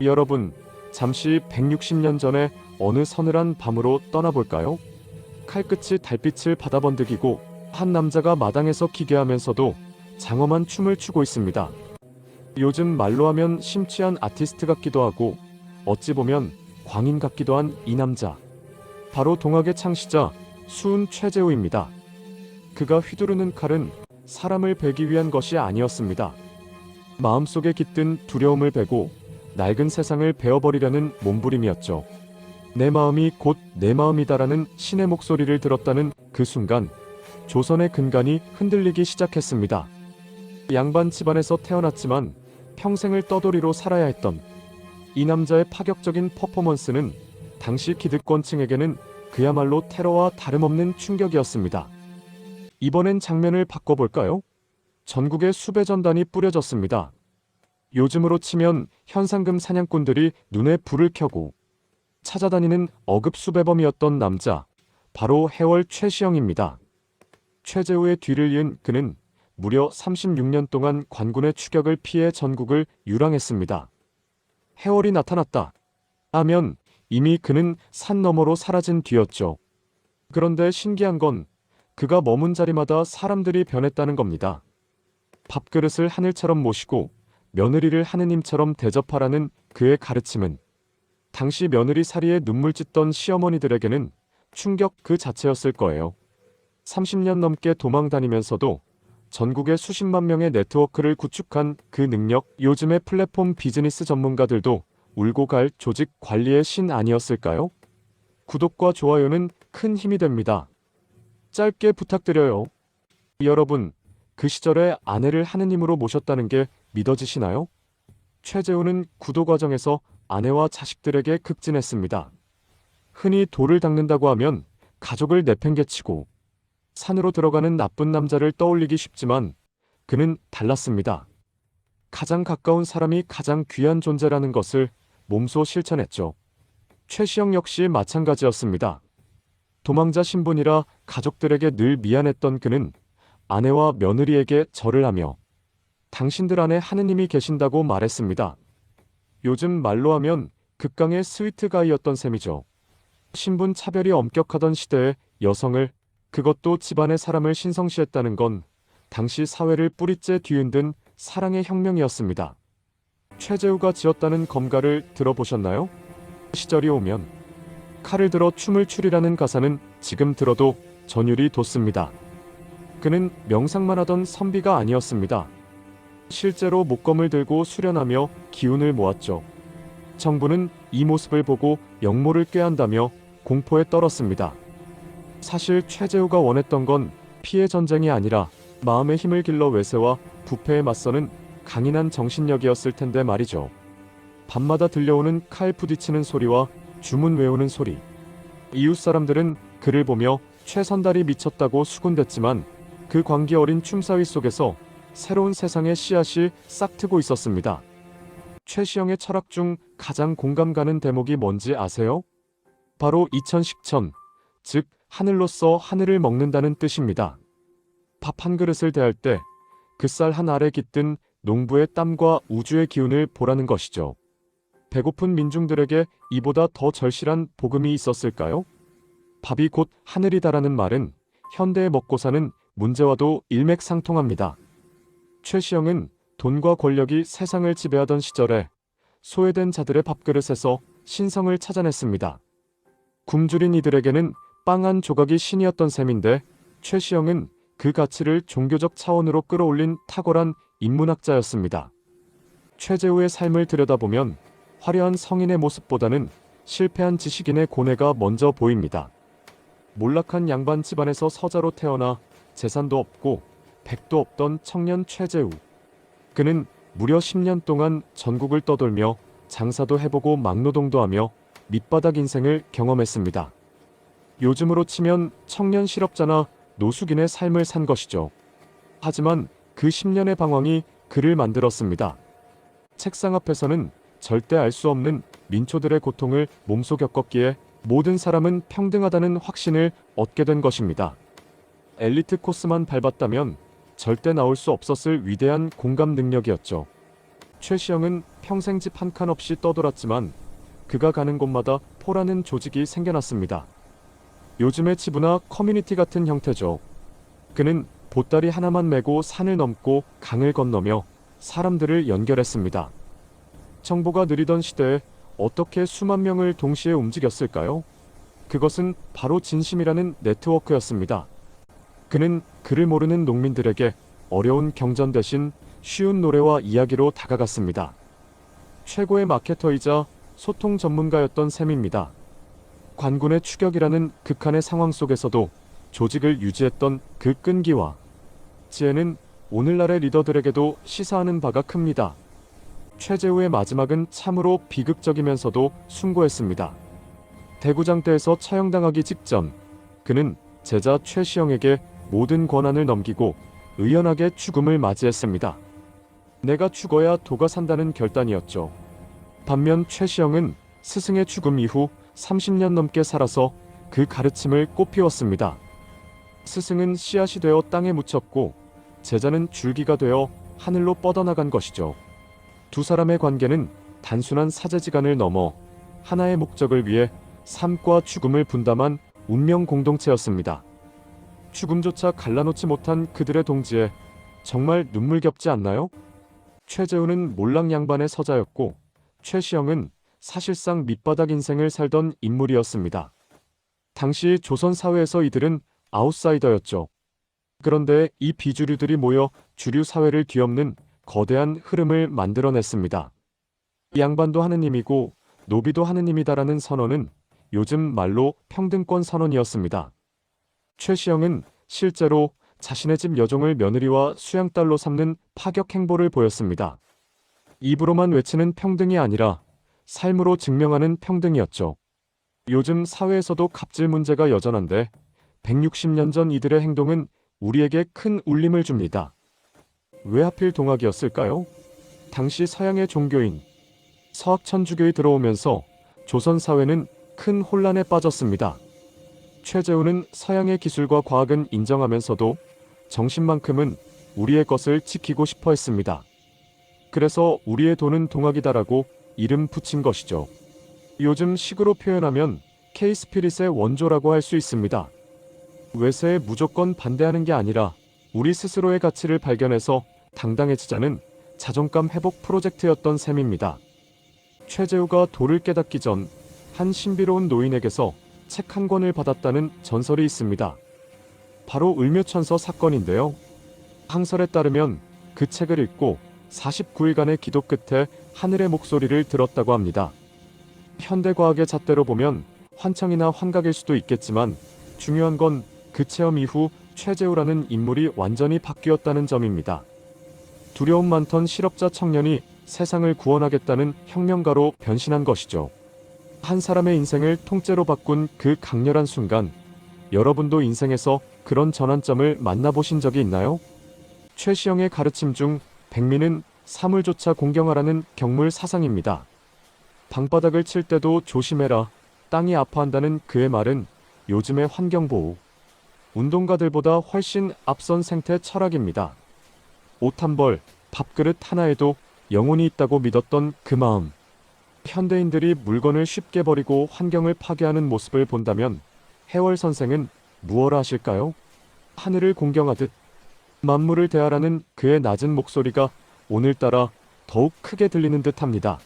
여러분, 잠시 160년 전에 어느 서늘한 밤으로 떠나볼까요? 칼끝이 달빛을 받아번득이고 한 남자가 마당에서 기계하면서도 장엄한 춤을 추고 있습니다. 요즘 말로 하면 심취한 아티스트 같기도 하고 어찌 보면 광인 같기도 한 이 남자. 바로 동학의 창시자 수훈 최재우입니다. 그가 휘두르는 칼은 사람을 베기 위한 것이 아니었습니다. 마음속에 깃든 두려움을 베고 낡은 세상을 베어버리려는 몸부림이었죠. 내 마음이 곧 내 마음이다라는 신의 목소리를 들었다는 그 순간 조선의 근간이 흔들리기 시작했습니다. 양반 집안에서 태어났지만 평생을 떠돌이로 살아야 했던 이 남자의 파격적인 퍼포먼스는 당시 기득권층에게는 그야말로 테러와 다름없는 충격이었습니다. 이번엔 장면을 바꿔볼까요? 전국에 수배 전단이 뿌려졌습니다. 요즘으로 치면 현상금 사냥꾼들이 눈에 불을 켜고 찾아다니는 어급 수배범이었던 남자, 바로 해월 최시영입니다. 최재우의 뒤를 이은 그는 무려 36년 동안 관군의 추격을 피해 전국을 유랑했습니다. 해월이 나타났다 하면 이미 그는 산 너머로 사라진 뒤였죠. 그런데 신기한 건 그가 머문 자리마다 사람들이 변했다는 겁니다. 밥그릇을 하늘처럼 모시고 며느리를 하느님처럼 대접하라는 그의 가르침은 당시 며느리 사리에 눈물 찢던 시어머니들에게는 충격 그 자체였을 거예요. 30년 넘게 도망 다니면서도 전국에 수십만 명의 네트워크를 구축한 그 능력, 요즘의 플랫폼 비즈니스 전문가들도 울고 갈 조직 관리의 신 아니었을까요? 구독과 좋아요는 큰 힘이 됩니다. 짧게 부탁드려요. 여러분, 그 시절에 아내를 하느님으로 모셨다는 게 믿어지시나요? 최재우는 구도 과정에서 아내와 자식들에게 극진했습니다. 흔히 돌을 닦는다고 하면 가족을 내팽개치고 산으로 들어가는 나쁜 남자를 떠올리기 쉽지만 그는 달랐습니다. 가장 가까운 사람이 가장 귀한 존재라는 것을 몸소 실천했죠. 최시영 역시 마찬가지였습니다. 도망자 신분이라 가족들에게 늘 미안했던 그는 아내와 며느리에게 절을 하며 당신들 안에 하느님이 계신다고 말했습니다. 요즘 말로 하면 극강의 스위트가이였던 셈이죠. 신분 차별이 엄격하던 시대에 여성을, 그것도 집안의 사람을 신성시했다는 건 당시 사회를 뿌리째 뒤흔든 사랑의 혁명이었습니다. 최재우가 지었다는 검가를 들어보셨나요? 시절이 오면 칼을 들어 춤을 추리라는 가사는 지금 들어도 전율이 돋습니다. 그는 명상만 하던 선비가 아니었습니다. 실제로 목검을 들고 수련하며 기운을 모았죠. 정부는 이 모습을 보고 역모를 꾀한다며 공포에 떨었습니다. 사실 최재우가 원했던 건 피해 전쟁이 아니라 마음의 힘을 길러 외세와 부패에 맞서는 강인한 정신력이었을 텐데 말이죠. 밤마다 들려오는 칼 부딪히는 소리와 주문 외우는 소리. 이웃 사람들은 그를 보며 최선달이 미쳤다고 수군댔지만 그 광기 어린 춤사위 속에서 새로운 세상의 씨앗이 싹트고 있었습니다. 최시영의 철학 중 가장 공감 가는 대목이 뭔지 아세요? 바로 이천식천, 즉 하늘로서 하늘을 먹는다는 뜻입니다. 밥 한 그릇을 대할 때 그 쌀 한 알에 깃든 농부의 땀과 우주의 기운을 보라는 것이죠. 배고픈 민중들에게 이보다 더 절실한 복음이 있었을까요? 밥이 곧 하늘이다라는 말은 현대의 먹고 사는 문제와도 일맥상통합니다. 최시영은 돈과 권력이 세상을 지배하던 시절에 소외된 자들의 밥그릇에서 신성을 찾아냈습니다. 굶주린 이들에게는 빵 한 조각이 신이었던 셈인데 최시영은 그 가치를 종교적 차원으로 끌어올린 탁월한 인문학자였습니다. 최재우의 삶을 들여다보면 화려한 성인의 모습보다는 실패한 지식인의 고뇌가 먼저 보입니다. 몰락한 양반 집안에서 서자로 태어나 재산도 없고 백도 없던 청년 최재우. 그는 무려 10년 동안 전국을 떠돌며 장사도 해보고 막노동도 하며 밑바닥 인생을 경험했습니다. 요즘으로 치면 청년 실업자나 노숙인의 삶을 산 것이죠. 하지만 그 10년의 방황이 그를 만들었습니다. 책상 앞에서는 절대 알 수 없는 민초들의 고통을 몸소 겪었기에 모든 사람은 평등하다는 확신을 얻게 된 것입니다. 엘리트 코스만 밟았다면 절대 나올 수 없었을 위대한 공감 능력이었죠. 최시영은 평생 집 한 칸 없이 떠돌았지만 그가 가는 곳마다 포라는 조직이 생겨났습니다. 요즘의 지부나 커뮤니티 같은 형태죠. 그는 보따리 하나만 메고 산을 넘고 강을 건너며 사람들을 연결했습니다. 정보가 느리던 시대에 어떻게 수만 명을 동시에 움직였을까요? 그것은 바로 진심이라는 네트워크였습니다. 그는 그를 모르는 농민들에게 어려운 경전 대신 쉬운 노래와 이야기로 다가갔습니다. 최고의 마케터이자 소통 전문가였던 셈입니다. 관군의 추격이라는 극한의 상황 속에서도 조직을 유지했던 그 끈기와 지혜는 오늘날의 리더들에게도 시사하는 바가 큽니다. 최재우의 마지막은 참으로 비극적이면서도 숭고했습니다. 대구장대에서 처형당하기 직전 그는 제자 최시영에게 모든 권한을 넘기고 의연하게 죽음을 맞이했습니다. 내가 죽어야 도가 산다는 결단이었죠. 반면 최시영은 스승의 죽음 이후 30년 넘게 살아서 그 가르침을 꽃피웠습니다. 스승은 씨앗이 되어 땅에 묻혔고 제자는 줄기가 되어 하늘로 뻗어나간 것이죠. 두 사람의 관계는 단순한 사제지간을 넘어 하나의 목적을 위해 삶과 죽음을 분담한 운명 공동체였습니다. 죽음조차 갈라놓지 못한 그들의 동지에 정말 눈물겹지 않나요? 최재우는 몰락양반의 서자였고 최시영은 사실상 밑바닥 인생을 살던 인물이었습니다. 당시 조선 사회에서 이들은 아웃사이더였죠. 그런데 이 비주류들이 모여 주류 사회를 뒤엎는 거대한 흐름을 만들어냈습니다. 양반도 하느님이고 노비도 하느님이다라는 선언은 요즘 말로 평등권 선언이었습니다. 최시영은 실제로 자신의 집 여종을 며느리와 수양딸로 삼는 파격 행보를 보였습니다. 입으로만 외치는 평등이 아니라 삶으로 증명하는 평등이었죠. 요즘 사회에서도 갑질 문제가 여전한데 160년 전 이들의 행동은 우리에게 큰 울림을 줍니다. 왜 하필 동학이었을까요? 당시 서양의 종교인 서학천주교에 들어오면서 조선 사회는 큰 혼란에 빠졌습니다. 최재우는 서양의 기술과 과학은 인정하면서도 정신만큼은 우리의 것을 지키고 싶어 했습니다. 그래서 우리의 돈은 동학이다라고 이름 붙인 것이죠. 요즘 식으로 표현하면 K-스피릿의 원조라고 할 수 있습니다. 외세에 무조건 반대하는 게 아니라 우리 스스로의 가치를 발견해서 당당해지자는 자존감 회복 프로젝트였던 셈입니다. 최재우가 도를 깨닫기 전 한 신비로운 노인에게서 책 한 권을 받았다는 전설이 있습니다. 바로 을묘천서 사건인데요. 항설에 따르면 그 책을 읽고 49일간의 기도 끝에 하늘의 목소리를 들었다고 합니다. 현대과학의 잣대로 보면 환청이나 환각일 수도 있겠지만 중요한 건 그 체험 이후 최재우라는 인물이 완전히 바뀌었다는 점입니다. 두려움 많던 실업자 청년이 세상을 구원하겠다는 혁명가로 변신한 것이죠. 한 사람의 인생을 통째로 바꾼 그 강렬한 순간, 여러분도 인생에서 그런 전환점을 만나보신 적이 있나요? 최시영의 가르침 중 백미는 사물조차 공경하라는 경물 사상입니다. 방바닥을 칠 때도 조심해라, 땅이 아파한다는 그의 말은 요즘의 환경보호, 운동가들보다 훨씬 앞선 생태 철학입니다. 옷 한 벌, 밥그릇 하나에도 영혼이 있다고 믿었던 그 마음. 현대인들이 물건을 쉽게 버리고 환경을 파괴하는 모습을 본다면 해월 선생은 무엇을 하실까요? 하늘을 공경하듯 만물을 대하라는 그의 낮은 목소리가 오늘따라 더욱 크게 들리는 듯합니다.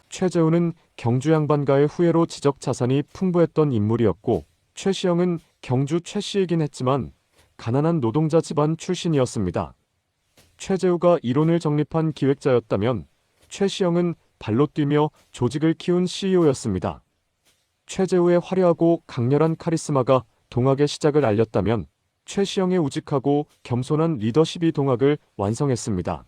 최재우는 경주 양반가의 후예로 지적 자산이 풍부했던 인물이었고 최시영은 경주 최씨이긴 했지만 가난한 노동자 집안 출신이었습니다. 최재우가 이론을 정립한 기획자였다면 최시영은 발로 뛰며 조직을 키운 CEO였습니다. 최재우의 화려하고 강렬한 카리스마가 동학의 시작을 알렸다면 최시영의 우직하고 겸손한 리더십이 동학을 완성했습니다.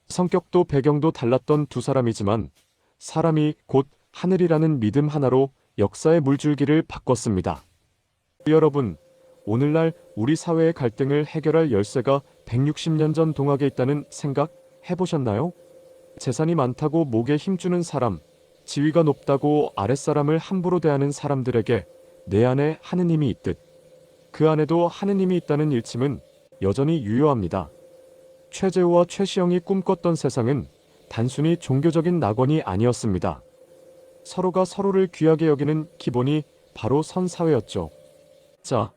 성격도 배경도 달랐던 두 사람이지만 사람이 곧 하늘이라는 믿음 하나로 역사의 물줄기를 바꿨습니다. 여러분, 오늘날 우리 사회의 갈등을 해결할 열쇠가 160년 전 동학에 있다는 생각 해보셨나요? 재산이 많다고 목에 힘주는 사람, 지위가 높다고 아랫사람을 함부로 대하는 사람들에게 내 안에 하느님이 있듯 그 안에도 하느님이 있다는 일침은 여전히 유효합니다. 최재우와 최시영이 꿈꿨던 세상은 단순히 종교적인 낙원이 아니었습니다. 서로가 서로를 귀하게 여기는 기본이 바로 선사회였죠. 자,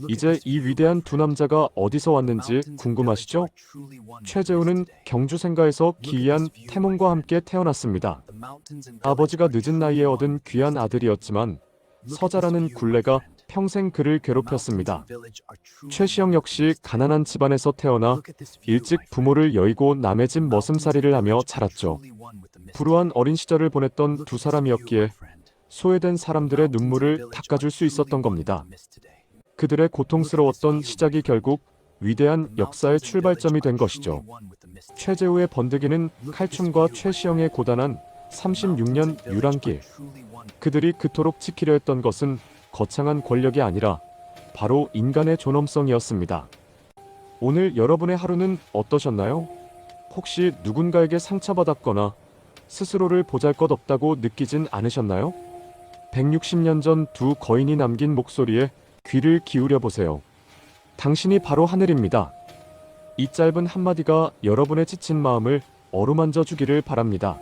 이제 이 위대한 두 남자가 어디서 왔는지 궁금하시죠? 최재우는 경주 생가에서 기이한 태몽과 함께 태어났습니다. 아버지가 늦은 나이에 얻은 귀한 아들이었지만 서자라는 굴레가 평생 그를 괴롭혔습니다. 최시영 역시 가난한 집안에서 태어나 일찍 부모를 여의고 남의 집 머슴살이를 하며 자랐죠. 불우한 어린 시절을 보냈던 두 사람이었기에 소외된 사람들의 눈물을 닦아줄 수 있었던 겁니다. 그들의 고통스러웠던 시작이 결국 위대한 역사의 출발점이 된 것이죠. 최재우의 번득이는 칼춤과 최시영의 고단한 36년 유랑길. 그들이 그토록 지키려 했던 것은 거창한 권력이 아니라 바로 인간의 존엄성이었습니다. 오늘 여러분의 하루는 어떠셨나요? 혹시 누군가에게 상처받았거나 스스로를 보잘것없다고 느끼진 않으셨나요? 160년 전 두 거인이 남긴 목소리에 귀를 기울여 보세요. 당신이 바로 하늘입니다. 이 짧은 한마디가 여러분의 지친 마음을 어루만져 주기를 바랍니다.